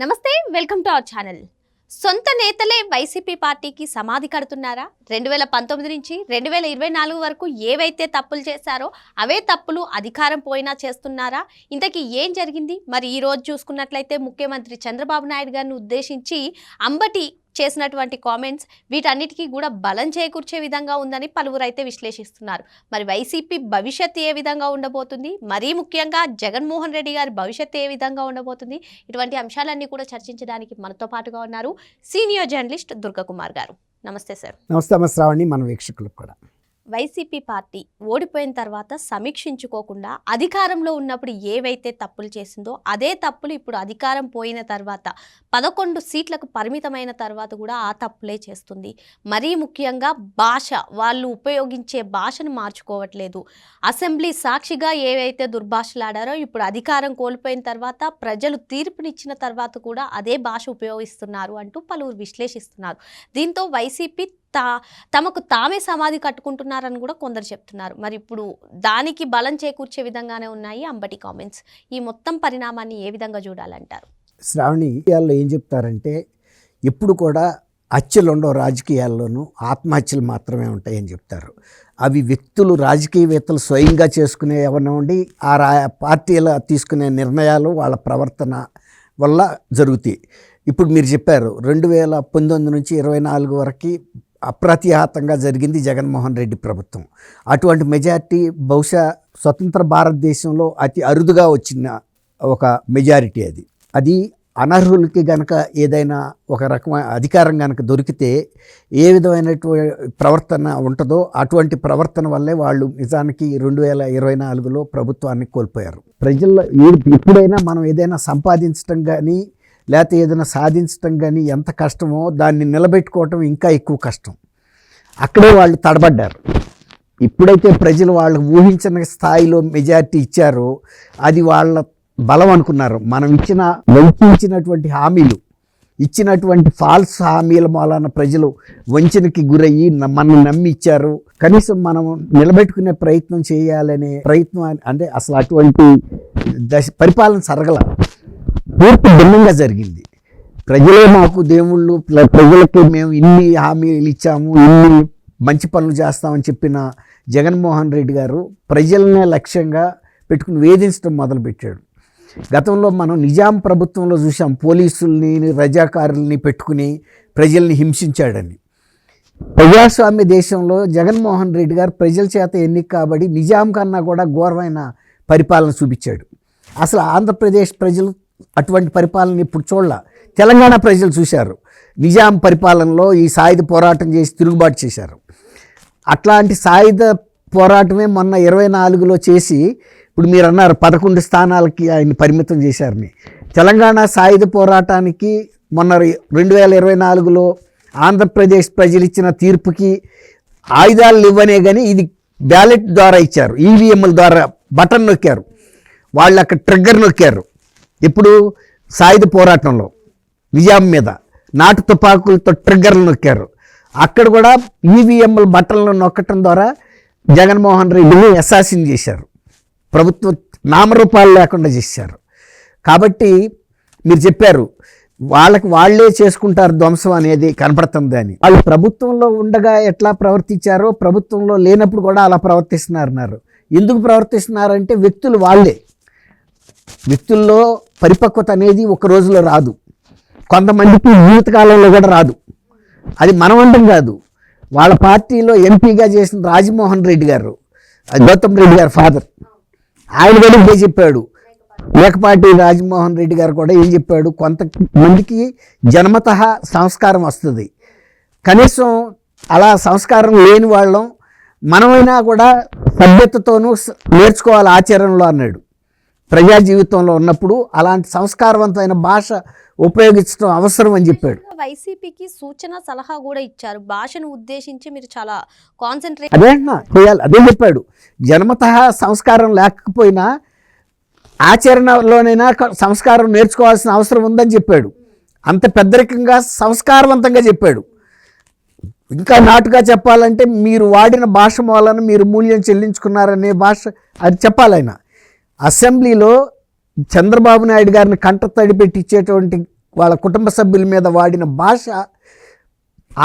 నమస్తే, welcome to our channel. సొంత నేతలే వైసీపీ పార్టీకి సమాధి కడుతున్నారా? 2019 నుంచి 2024 వరకు ఏవైతే తప్పులు చేశారో అవే తప్పులు అధికారం పోయినా చేస్తున్నారా? ఇంతకీ ఏం జరిగింది? మరి ఈ రోజు చూసుకున్నట్లయితే ముఖ్యమంత్రి చంద్రబాబు నాయుడు గారిని ఉద్దేశించి అంబటి చేసినటువంటి కామెంట్స్ వీటన్నిటికీ కూడా బలం చేకూర్చే విధంగా ఉందని పలువురు అయితే విశ్లేషిస్తున్నారు. మరి వైసీపీ భవిష్యత్తు ఏ విధంగా ఉండబోతుంది, మరీ ముఖ్యంగా జగన్మోహన్ రెడ్డి గారి భవిష్యత్తు ఏ విధంగా ఉండబోతుంది, ఇటువంటి అంశాలన్నీ కూడా చర్చించడానికి మనతో పాటుగా ఉన్నారు సీనియర్ జర్నలిస్ట్ దుర్గకుమార్ గారు. నమస్తే సార్. నమస్తే శ్రావణి, మన వీక్షకులకు కూడా. వైసీపీ పార్టీ ఓడిపోయిన తర్వాత సమీక్షించుకోకుండా అధికారంలో ఉన్నప్పుడు ఏవైతే తప్పులు చేసిందో అదే తప్పులు ఇప్పుడు అధికారం పోయిన తర్వాత 11 సీట్లకు పరిమితమైన తర్వాత కూడా ఆ తప్పులే చేస్తుంది. మరీ ముఖ్యంగా భాష, వాళ్ళు ఉపయోగించే భాషను మార్చుకోవట్లేదు. అసెంబ్లీ సాక్షిగా ఏవైతే దుర్భాషలాడారో ఇప్పుడు అధికారం కోల్పోయిన తర్వాత ప్రజలు తీర్పునిచ్చిన తర్వాత కూడా అదే భాష ఉపయోగిస్తున్నారు అంటూ పలువురు విశ్లేషిస్తున్నారు. దీంతో వైసీపీ తమకు తామే సమాధి కట్టుకుంటున్నారని కూడా కొందరు చెప్తున్నారు. మరి ఇప్పుడు దానికి బలం చేకూర్చే విధంగానే ఉన్నాయి అంబటి కామెంట్స్. ఈ మొత్తం పరిణామాన్ని ఏ విధంగా చూడాలంటారు? శ్రావణి, రాజకీయాల్లో ఏం చెప్తారంటే ఎప్పుడు కూడా హత్యలు ఉండవు, రాజకీయాల్లోనూ ఆత్మహత్యలు మాత్రమే ఉంటాయని చెప్తారు. అవి వ్యక్తులు, రాజకీయవేత్తలు స్వయంగా చేసుకునే ఎవరినండి ఆ పార్టీల తీసుకునే నిర్ణయాలు, వాళ్ళ ప్రవర్తన వల్ల జరుగుతాయి. ఇప్పుడు మీరు చెప్పారు 2019 నుంచి 2024 వరకు అప్రతిహతంగా జరిగింది జగన్మోహన్ రెడ్డి ప్రభుత్వం. అటువంటి మెజారిటీ బహుశా స్వతంత్ర భారతదేశంలో అతి అరుదుగా వచ్చిన ఒక మెజారిటీ. అది అనర్హులకి గనక ఏదైనా ఒక రకమైన అధికారం గనక దొరికితే ఏ విధమైనటువంటి ప్రవర్తన ఉంటుందో అటువంటి ప్రవర్తన వల్లే వాళ్ళు నిజానికి 2024లో ప్రభుత్వాన్ని కోల్పోయారు. ప్రజల్లో ఎప్పుడైనా మనం ఏదైనా సంపాదించడం కానీ లేకపోతే ఏదైనా సాధించడం కానీ ఎంత కష్టమో దాన్ని నిలబెట్టుకోవటం ఇంకా ఎక్కువ కష్టం. అక్కడే వాళ్ళు తడబడ్డారు. ఇప్పుడైతే ప్రజలు వాళ్ళకు ఊహించిన స్థాయిలో మెజారిటీ ఇచ్చారో అది వాళ్ళ బలం అనుకున్నారు. మనం వంచినటువంటి హామీలు, ఇచ్చినటువంటి ఫాల్స్ హామీల మూలాన ప్రజలు వంచనకి గురయ్యి మనం నమ్మి ఇచ్చారు. కనీసం మనం నిలబెట్టుకునే ప్రయత్నం చేయాలనే ప్రయత్నం, అంటే అసలు అటువంటి పరిపాలన సరగల పూర్తి భిన్నంగా జరిగింది. ప్రజలే మాకు దేవుళ్ళు, ప్రజలకి మేము ఇన్ని హామీలు ఇచ్చాము, ఇన్ని మంచి పనులు చేస్తామని చెప్పిన జగన్మోహన్ రెడ్డి గారు ప్రజలనే లక్ష్యంగా పెట్టుకుని వేధించడం మొదలుపెట్టాడు. గతంలో మనం నిజాం ప్రభుత్వంలో చూసాం, పోలీసుల్ని రజాకారుల్ని పెట్టుకుని ప్రజల్ని హింసించాడని. ప్రజాస్వామ్య దేశంలో జగన్మోహన్ రెడ్డి గారు ప్రజల చేత ఎన్నిక కాబడి నిజాం కన్నా కూడా ఘోరమైన పరిపాలన చూపించాడు. అసలు ఆంధ్రప్రదేశ్ ప్రజలు అటువంటి పరిపాలన ఇప్పుడు చూడాల. తెలంగాణ ప్రజలు చూశారు, నిజాం పరిపాలనలో ఈ సాయుధ పోరాటం చేసి తిరుగుబాటు చేశారు. అట్లాంటి సాయుధ పోరాటమే మొన్న 2024లో చేసి ఇప్పుడు మీరు అన్నారు 11 స్థానాలకి ఆయన పరిమితం చేశారని. తెలంగాణ సాయుధ పోరాటానికి మొన్న 2024లో ఆంధ్రప్రదేశ్ ప్రజలు ఇచ్చిన తీర్పుకి ఆయుధాలు ఇవ్వనే కానీ ఇది బ్యాలెట్ ద్వారా ఇచ్చారు. ఈవీఎంల ద్వారా బటన్ నొక్కారు, వాళ్ళు అక్కడ ట్రిగ్గర్ నొక్కారు. ఇప్పుడు సాయుధ పోరాటంలో నిజాం మీద నాటు తుపాకులతో ట్రిగ్గర్లు నొక్కారు. అక్కడ కూడా ఈవీఎంల బట్టలను నొక్కటం ద్వారా జగన్మోహన్ రెడ్డిని అసాసిన్ చేశారు, ప్రభుత్వ నామరూపాలు లేకుండా చేశారు. కాబట్టి మీరు చెప్పారు వాళ్ళే చేసుకుంటారు ధ్వంసం అనేది కనపడుతుంది అని. వాళ్ళు ప్రభుత్వంలో ఉండగా ఎట్లా ప్రవర్తించారో ప్రభుత్వంలో లేనప్పుడు కూడా అలా ప్రవర్తిస్తున్నారన్నారు. ఎందుకు ప్రవర్తిస్తున్నారంటే వ్యక్తుల్లో పరిపక్వత అనేది ఒక రోజులో రాదు, కొంతమందికి జీవితకాలంలో కూడా రాదు. అది మనమండం కాదు. వాళ్ళ పార్టీలో ఎంపీగా చేసిన రాజమోహన్ రెడ్డి గారు, గౌతమ్ రెడ్డి గారు ఫాదర్, ఆయన కూడా ఇదే చెప్పాడు. మేకపాటి రాజమోహన్ రెడ్డి గారు కూడా ఏం చెప్పాడు, కొంతమందికి జన్మతః సంస్కారం వస్తుంది, కనీసం అలా సంస్కారం లేని వాళ్ళం మనమైనా కూడా సభ్యతతోనూ నేర్చుకోవాలి ఆచరణలో అన్నాడు. ప్రజా జీవితంలో ఉన్నప్పుడు అలాంటి సంస్కారవంతమైన భాష ఉపయోగించడం అవసరం అని చెప్పాడు. వైసీపీకి సూచన సలహా కూడా ఇచ్చారు, భాషను ఉద్దేశించి మీరు చాలా కాన్సన్ట్రేట్ చేయాలి. అదే చెప్పాడు, జన్మతః సంస్కారం లేకపోయినా ఆచరణలోనైనా సంస్కారం నేర్చుకోవాల్సిన అవసరం ఉందని చెప్పాడు. అంత పెద్దరికంగా సంస్కారవంతంగా చెప్పాడు. ఇంకా నాటుగా చెప్పాలంటే మీరు వాడిన భాష మూలన మీరు మూల్యం చెల్లించుకున్నారనే భాష అది చెప్పాలైనా. అసెంబ్లీలో చంద్రబాబు నాయుడు గారిని కంట తడిపెట్టి ఇచ్చేటువంటి వాళ్ళ కుటుంబ సభ్యుల మీద వాడిన భాష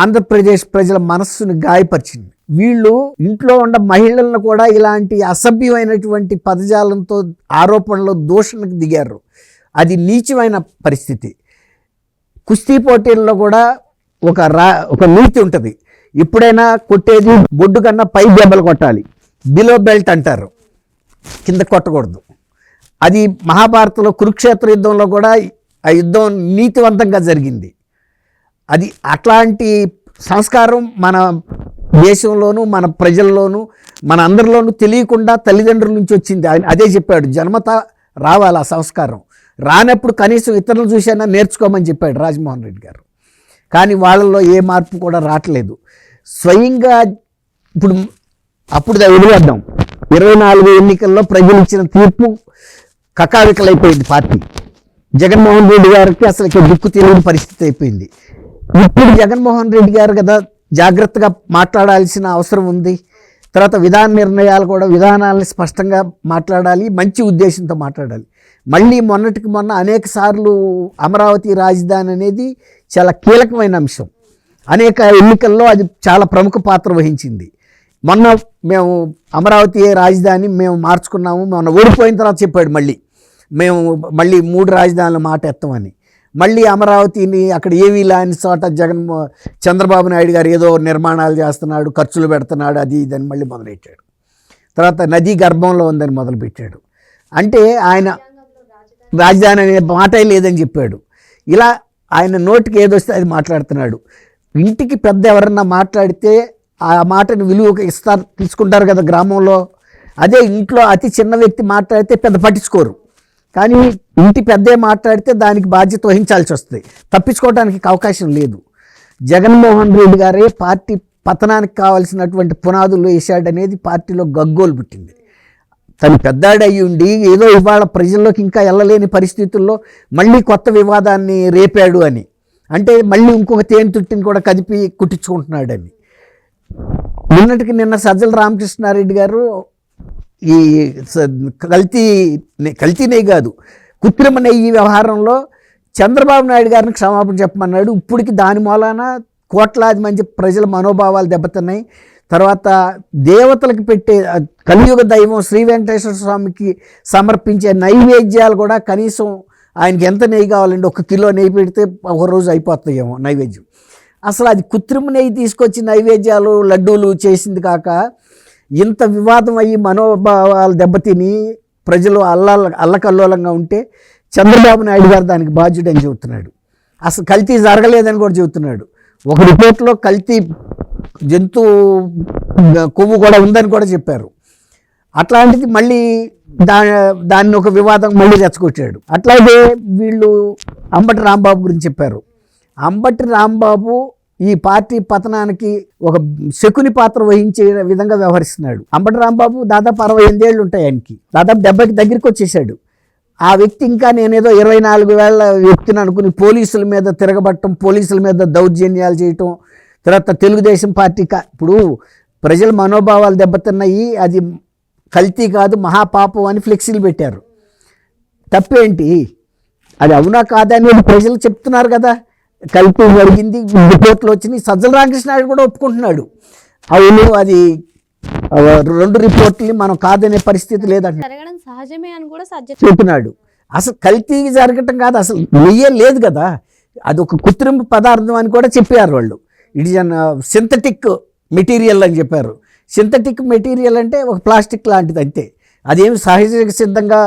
ఆంధ్రప్రదేశ్ ప్రజల మనస్సును గాయపరిచింది. వీళ్ళు ఇంట్లో ఉన్న మహిళలను కూడా ఇలాంటి అసభ్యమైనటువంటి పదజాలంతో ఆరోపణలు దూషణకు దిగారు. అది నీచమైన పరిస్థితి. కుస్తీ పోటీల్లో కూడా ఒక నీతి ఉంటుంది. ఎప్పుడైనా కొట్టేది బొడ్డు కన్నా పై దెబ్బలు కొట్టాలి, బిలో బెల్ట్ అంటారు, కింద కొట్టకూడదు. అది మహాభారతంలో కురుక్షేత్ర యుద్ధంలో కూడా ఆ యుద్ధం నీతివంతంగా జరిగింది. అది అట్లాంటి సంస్కారం మన దేశంలోనూ మన ప్రజల్లోనూ మన అందరిలోనూ తెలియకుండా తల్లిదండ్రుల నుంచి వచ్చింది. ఆయన అదే చెప్పాడు, జన్మత రావాలి ఆ సంస్కారం. రానప్పుడు కనీసం ఇతరులను చూసైనా నేర్చుకోమని చెప్పాడు రాజమోహన్ రెడ్డి గారు. కానీ వాళ్ళల్లో ఏ మార్పు కూడా రావట్లేదు. స్వయంగా అప్పుడు వదిలేద్దాం, 24 ఎన్నికల్లో ప్రజలు ఇచ్చిన తీర్పు కకావికలైపోయింది పార్టీ. జగన్మోహన్ రెడ్డి గారికి అసలు దిక్కు తెలియని పరిస్థితి అయిపోయింది. ఇప్పుడు జగన్మోహన్ రెడ్డి గారు కదా జాగ్రత్తగా మాట్లాడాల్సిన అవసరం ఉంది. తర్వాత విధానాలని స్పష్టంగా మాట్లాడాలి, మంచి ఉద్దేశంతో మాట్లాడాలి. మళ్ళీ మొన్నటికి మొన్న అనేక సార్లు అమరావతి రాజధాని అనేది చాలా కీలకమైన అంశం. అనేక ఎన్నికల్లో అది చాలా ప్రముఖ పాత్ర వహించింది. మొన్న మేము అమరావతి రాజధాని మేము మార్చుకున్నాము, మొన్న ఓడిపోయిన తర్వాత చెప్పాడు మేము మళ్ళీ 3 రాజధానుల మాట ఎత్తామని. మళ్ళీ అమరావతిని అక్కడ ఏవీ లేని చోట చంద్రబాబు నాయుడు గారు ఏదో నిర్మాణాలు చేస్తున్నాడు, ఖర్చులు పెడుతున్నాడు, అది ఇదని మళ్ళీ మొదలెట్టాడు. తర్వాత నదీ గర్భంలో ఉందని మొదలుపెట్టాడు. అంటే ఆయన రాజధాని అనే మాటే లేదని చెప్పాడు. ఇలా ఆయన నోటికి ఏదొస్తే అది మాట్లాడుతున్నాడు. ఇంటికి పెద్ద ఎవరన్నా మాట్లాడితే ఆ మాటను విలువ తీసుకుంటారు కదా గ్రామంలో. అదే ఇంట్లో అతి చిన్న వ్యక్తి మాట్లాడితే పెద్ద పట్టించుకోరు. కానీ ఇంటి పెద్దే మాట్లాడితే దానికి బాధ్యత వహించాల్సి వస్తుంది, తప్పించుకోవడానికి అవకాశం లేదు. జగన్మోహన్ రెడ్డి గారే పార్టీ పతనానికి కావాల్సినటువంటి పునాదులు వేశాడనేది పార్టీలో గగ్గోలు పుట్టింది. తను పెద్దాడయ్యి ఉండి ఏదో ఇవాళ ప్రజల్లోకి ఇంకా వెళ్ళలేని పరిస్థితుల్లో మళ్ళీ కొత్త వివాదాన్ని రేపాడు అని అంటే మళ్ళీ ఇంకొక తేనె తుట్టిని కూడా కదిపి కుట్టించుకుంటున్నాడని. నిన్న సజ్జల రామకృష్ణారెడ్డి గారు ఈ కల్తీ నెయ్యి కాదు, కృత్రిమ నెయ్యి వ్యవహారంలో చంద్రబాబు నాయుడు గారిని క్షమాపణ చెప్పమన్నాడు. ఇప్పటికి దాని మూలాన కోట్లాది మంది ప్రజల మనోభావాలు దెబ్బతున్నాయి. తర్వాత దేవతలకు పెట్టే కలియుగ దైవం శ్రీ వెంకటేశ్వర స్వామికి సమర్పించే నైవేద్యాలు కూడా కనీసం ఆయనకి ఎంత నెయ్యి కావాలండి, 1 కిలో నెయ్యి పెడితే ఒక రోజు అయిపోతాయేమో నైవేద్యం. అసలు అది కృత్రిమ నెయ్యి తీసుకొచ్చి నైవేద్యాలు లడ్డూలు చేసింది కాక ఇంత వివాదం అయ్యి మనోభావాలు దెబ్బతిని ప్రజలు అల్లకల్లోలంగా ఉంటే చంద్రబాబు నాయుడు గారు దానికి బాధ్యుడని చెబుతున్నాడు. అసలు కల్తీ జరగలేదని కూడా చెబుతున్నాడు. ఒక రిపోర్ట్లో కల్తీ జంతువు కొవ్వు కూడా ఉందని కూడా చెప్పారు. అట్లాంటిది మళ్ళీ దాన్ని ఒక వివాదం మళ్ళీ రెచ్చగొట్టాడు. అట్లాగే వీళ్ళు అంబటి రాంబాబు గురించి చెప్పారు. అంబటి రాంబాబు ఈ పార్టీ పతనానికి ఒక శకుని పాత్ర వహించే విధంగా వ్యవహరిస్తున్నాడు. అంబటి రాంబాబు దాదాపు 68 ఏళ్ళు ఉంటాయి, ఆయనకి దాదాపు 70కి దగ్గరికి వచ్చేసాడు. ఆ వ్యక్తి ఇంకా నేనేదో 24 ఏళ్ల వ్యక్తిని అనుకుని పోలీసుల మీద తిరగబట్టడం, పోలీసుల మీద దౌర్జన్యాలు చేయటం, తర్వాత తెలుగుదేశం పార్టీ ఇప్పుడు ప్రజల మనోభావాలు దెబ్బతిన్నాయి, అది కల్తీ కాదు మహాపాపం అని ఫ్లెక్సీలు పెట్టారు. తప్పేంటి? అది అవునా కాదా అనేది ప్రజలు చెప్తున్నారు కదా. కల్తీ జరిగింది, రిపోర్ట్లు వచ్చినాయి, సజ్జల రామకృష్ణారెడ్డి కూడా ఒప్పుకుంటున్నాడు. అవును, అది 2 రిపోర్ట్ని మనం కాదనే పరిస్థితి లేదంటే సహజమే అని కూడా చెప్తున్నాడు. అసలు కల్తీ జరగటం కాదు, అసలు నెయ్యే లేదు కదా, అది ఒక కృత్రిమ పదార్థం అని కూడా చెప్పారు వాళ్ళు. It is an synthetic material అని చెప్పారు. సింథటిక్ మెటీరియల్ అంటే ఒక ప్లాస్టిక్ లాంటిది అంతే, అదేమి సహజ సిద్ధంగా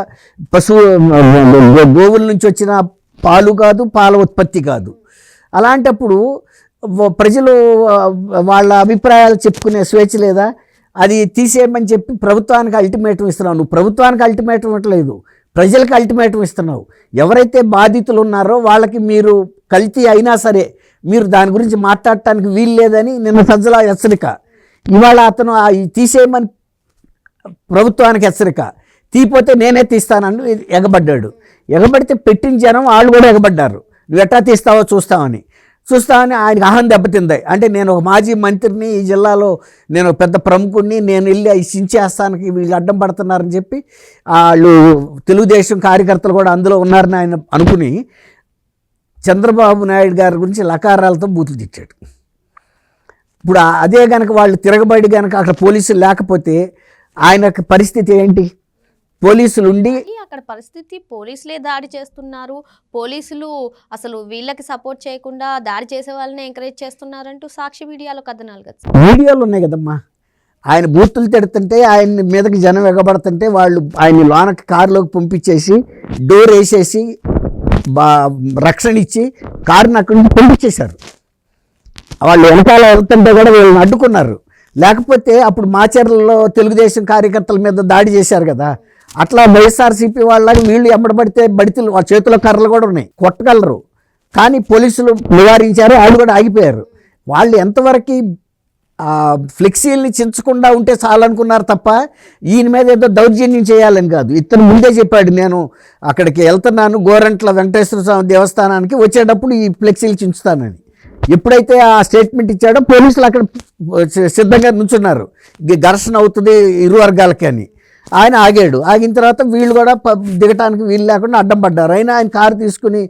గోవుల నుంచి వచ్చిన పాలు కాదు, పాల ఉత్పత్తి కాదు. అలాంటప్పుడు ప్రజలు వాళ్ళ అభిప్రాయాలు చెప్పుకునే స్వేచ్ఛ లేదా? అది తీసేయమని చెప్పి ప్రభుత్వానికి అల్టిమేటం ఇస్తున్నావు. నువ్వు ప్రభుత్వానికి అల్టిమేటం ఇవ్వట్లేదు, ప్రజలకు అల్టిమేటం ఇస్తున్నావు. ఎవరైతే బాధితులు ఉన్నారో వాళ్ళకి మీరు కల్తీ అయినా సరే మీరు దాని గురించి మాట్లాడటానికి వీలు లేదని నిన్న సజ్జల హెచ్చరిక. ఇవాళ అతను తీసేయమని ప్రభుత్వానికి హెచ్చరిక. తీపోతే నేనే తీస్తానని ఎగబడ్డాడు. ఎగబడితే పెట్టిన జనం వాళ్ళు కూడా ఎగబడ్డారు, నువ్వు ఎట్టా తీస్తావో చూస్తామని ఆయనకు అహం దెబ్బతింది. అంటే నేను ఒక మాజీ మంత్రిని, ఈ జిల్లాలో నేను పెద్ద ప్రముఖుడిని, నేను వెళ్ళి ఈ సించేస్తానికి వీళ్ళు అడ్డం పడుతున్నారని చెప్పి వాళ్ళు తెలుగుదేశం కార్యకర్తలు కూడా అందులో ఉన్నారని ఆయన అనుకుని చంద్రబాబు నాయుడు గారి గురించి లకారాలతో బూతులు తిట్టాడు. ఇప్పుడు అదే కనుక వాళ్ళు తిరగబడి కనుక అక్కడ పోలీసులు లేకపోతే ఆయనకు పరిస్థితి ఏంటి? పోలీసులు ఉండి కానీ అక్కడ పరిస్థితి పోలీసులే దాడి చేస్తున్నారు, పోలీసులు అసలు వీళ్ళకి సపోర్ట్ చేయకుండా దాడి చేసే వాళ్ళని ఎంకరేజ్ చేస్తున్నారంటూ సాక్షి మీడియాలో కథనాలు కదా సార్. వీడియోలు ఉన్నాయి కదమ్మా. ఆయన బూతులు తిడుతుంటే ఆయన మీదకి జనం ఎగబడుతుంటే వాళ్ళు ఆయన లోనకి కారులోకి పంపించేసి డోర్ వేసేసి రక్షణ ఇచ్చి కారుని అక్కడి నుంచి పంపించేశారు. వాళ్ళు వెనకాల వెళ్తుంటే కూడా వీళ్ళని అడ్డుకున్నారు. లేకపోతే అప్పుడు మాచర్లలో తెలుగుదేశం కార్యకర్తల మీద దాడి చేశారు కదా, అట్లా వైఎస్ఆర్సీపీ వాళ్ళకి వీళ్ళు ఎమ్మడబడితే బడితులు వాళ్ళ చేతిలో కర్రలు కూడా ఉన్నాయి, కొట్టగలరు. కానీ పోలీసులు నివారించారు, వాళ్ళు కూడా ఆగిపోయారు. వాళ్ళు ఎంతవరకు ఫ్లెక్సీల్ని చించకుండా ఉంటే చాలనుకున్నారు తప్ప ఈయన మీద ఏదో దౌర్జన్యం చేయాలని కాదు. ఇతను ముందే చెప్పాడు, నేను అక్కడికి వెళ్తున్నాను గోరంట్ల వెంకటేశ్వర స్వామి దేవస్థానానికి, వచ్చేటప్పుడు ఈ ఫ్లెక్సీలు చించుతానని. ఎప్పుడైతే ఆ స్టేట్మెంట్ ఇచ్చాడో పోలీసులు అక్కడ సిద్ధంగా నుంచున్నారు, ఘర్షణ అవుతుంది ఇరు వర్గాలకి అని. ఆయన ఆగాడు. ఆగిన తర్వాత వీళ్ళు కూడా దిగటానికి వీలు లేకుండా అడ్డం పడ్డారు. అయినా ఆయన కారు తీసుకుని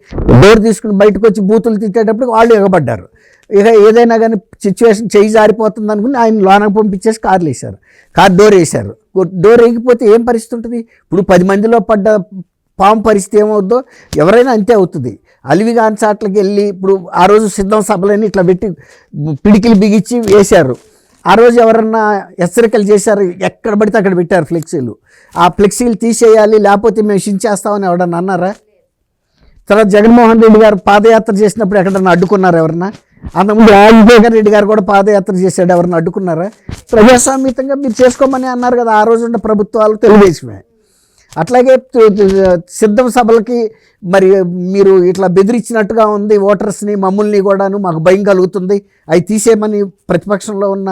డోర్ తీసుకుని బయటకు వచ్చి బూతులు తిట్టేటప్పుడు వాళ్ళు ఎగబడ్డారు. ఇక ఏదైనా కానీ సిచ్యువేషన్ చేయి జారిపోతుంది అనుకుని ఆయన లోనకు పంపించేసి కార్లు వేశారు, కార్ డోర్ వేశారు. డోర్ వేయకపోతే ఏం పరిస్థితి ఉంటుంది? ఇప్పుడు 10 మందిలో పడ్డ పాము పరిస్థితి ఏమవుద్దో ఎవరైనా అంతే అవుతుంది. అలివిగాని చాట్లకి వెళ్ళి ఇప్పుడు ఆ రోజు సిద్ధం సభలని ఇట్లా పెట్టి పిడికిలు బిగించి వేశారు. ఆ రోజు ఎవరన్నా హెచ్చరికలు చేశారు, ఎక్కడ పడితే అక్కడ పెట్టారు ఫ్లెక్సీలు. ఆ ఫ్లెక్సీలు తీసేయాలి లేకపోతే మేము షించేస్తామని ఎవడన్నా అన్నారా? తర్వాత జగన్మోహన్ రెడ్డి గారు పాదయాత్ర చేసినప్పుడు ఎక్కడన్నా అడ్డుకున్నారు ఎవరన్నా? అంతకుముందు రాజశేఖర్ రెడ్డి గారు కూడా పాదయాత్ర చేశాడు, ఎవరన్నా అడ్డుకున్నారా? ప్రజాస్వామ్యంగా మీరు చేసుకోమని అన్నారు కదా ఆ రోజు ఉన్న ప్రభుత్వాలు, తెలుగుదేశమే. అట్లాగే సిద్ధం సభలకి మరి మీరు ఇట్లా బెదిరించినట్టుగా ఉంది ఓటర్స్ని, మమ్మల్ని కూడాను, మాకు భయం కలుగుతుంది, అవి తీసేయమని ప్రతిపక్షంలో ఉన్న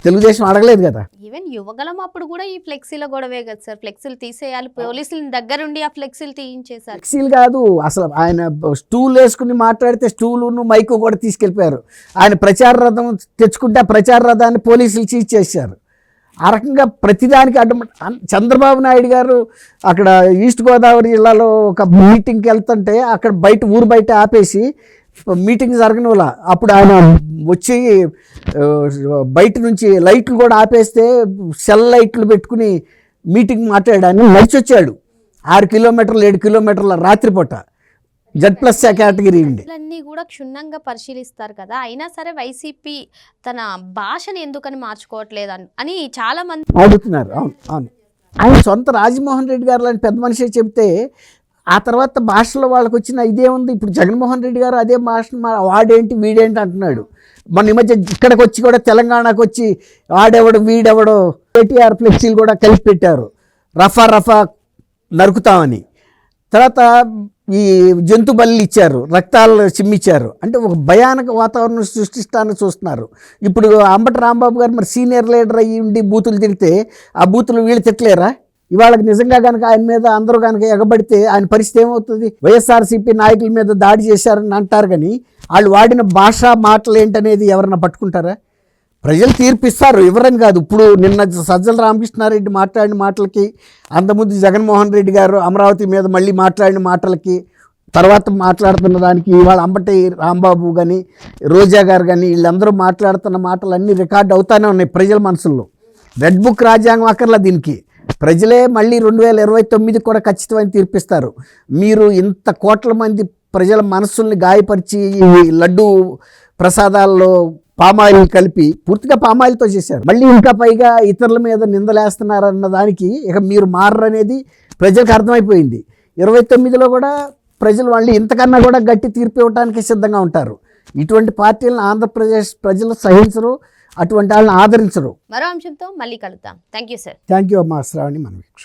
తెలుగుదేశం అడగలేదు కదా. ఈవెన్ యువగలం అప్పుడు కూడా ఈ ఫ్లెక్సీల గొడవే కదా సార్, ఫ్లెక్సీలు తీసేయాలి, పోలీసుల దగ్గరుండి ఆ ఫ్లెక్సీలు తీయించేశారు. ఫ్లెక్సీలు కాదు అసలు, ఆయన స్టూల్ వేసుకుని మాట్లాడితే స్టూలును మైకు కూడా తీసుకెళ్ళిపోయారు. ఆయన ప్రచార రథం తెచ్చుకుంటే ఆ ప్రచార రథాన్ని పోలీసులు సీజ్ చేశారు. ఆ రకంగా ప్రతిదానికి అడ్డం. చంద్రబాబు నాయుడు గారు అక్కడ ఈస్ట్ గోదావరి జిల్లాలో ఒక మీటింగ్కి వెళ్తుంటే అక్కడ ఊరు బయట ఆపేసి మీటింగ్ జరగని వాళ్ళ అప్పుడు ఆయన వచ్చి బయట నుంచి లైట్లు కూడా ఆపేస్తే సెల్ లైట్లు పెట్టుకుని మీటింగ్ మాట్లాడాను, నడిచి వచ్చాడు 6 కిలోమీటర్లు 7 కిలోమీటర్ల రాత్రిపూట Z+ కేటగిరీ ఉండి. అన్నీ కూడా క్షుణ్ణంగా పరిశీలిస్తారు కదా, అయినా సరే వైసీపీ తన భాషని ఎందుకని మార్చుకోవట్లేదు అని చాలా మంది అడుగుతున్నారు. అవును అవును, ఆయన సొంత రాజమోహన్ రెడ్డి గారు లాంటి పెద్ద మనిషి చెప్తే ఆ తర్వాత భాషలో వాళ్ళకి వచ్చిన ఇదే ఉంది. ఇప్పుడు జగన్మోహన్ రెడ్డి గారు అదే భాషను వాడేంటి వీడేంటి అంటున్నాడు. మన ఈ మధ్య ఇక్కడికి వచ్చి కూడా తెలంగాణకు వచ్చి వాడెవడు వీడెవడో కేటీఆర్ ఫ్లెక్సీలు కూడా కలిపి పెట్టారు, రఫా నరుకుతామని. తర్వాత ఈ జంతు బలులు ఇచ్చారు, రక్తాలు చిమ్మిచ్చారు. అంటే ఒక భయానక వాతావరణం సృష్టిస్తానని చూస్తున్నారు. ఇప్పుడు అంబటి రాంబాబు గారు మరి సీనియర్ లీడర్ అయ్యి ఉండి బూతులు తిడితే ఆ బూతులు వీళ్ళు తిట్టలేరా? ఇవాళకి నిజంగా కనుక ఆయన మీద అందరూ కనుక ఎగబడితే ఆయన పరిస్థితి ఏమవుతుంది? వైఎస్ఆర్సీపీ నాయకుల మీద దాడి చేశారని అంటారు, కానీ వాళ్ళు వాడిన భాష మాటలు ఏంటనేది ఎవరన్నా పట్టుకుంటారా? ప్రజలు తీర్పిస్తారు, ఎవరని కాదు. ఇప్పుడు నిన్న సజ్జల రామకృష్ణారెడ్డి మాట్లాడిన మాటలకి, అంతకుముందు జగన్మోహన్ రెడ్డి గారు అమరావతి మీద మళ్ళీ మాట్లాడిన మాటలకి, తర్వాత మాట్లాడుతున్న దానికి ఇవాళ అంబటి రాంబాబు కానీ రోజా గారు కానీ వీళ్ళందరూ మాట్లాడుతున్న మాటలన్నీ రికార్డు అవుతానే ఉన్నాయి ప్రజల మనసుల్లో. రెడ్ బుక్ రాజ్యాంగం అక్కర్లా దీనికి. ప్రజలే మళ్ళీ 2029 కూడా ఖచ్చితమైన తీర్పిస్తారు. మీరు ఇంత కోట్ల మంది ప్రజల మనస్సుల్ని గాయపరిచి లడ్డు ప్రసాదాల్లో పామాయిల్ కలిపి పూర్తిగా పామాయిల్తో చేశారు. మళ్ళీ ఇంకా పైగా ఇతరుల మీద నిందలేస్తున్నారన్న దానికి ఇక మీరు మారనేది ప్రజలకు అర్థమైపోయింది. 29లో కూడా ప్రజలు వాళ్ళు ఇంతకన్నా కూడా గట్టి తీర్పు ఇవ్వడానికి సిద్ధంగా ఉంటారు. ఇటువంటి పార్టీలను ఆంధ్రప్రదేశ్ ప్రజలు సహించరు, అటువంటి వాళ్ళని ఆదరించరు. మరో అంశంతో మళ్ళీ కలుద్దాం. Thank you sir. Thank you అమ్మా శ్రావణి. మనం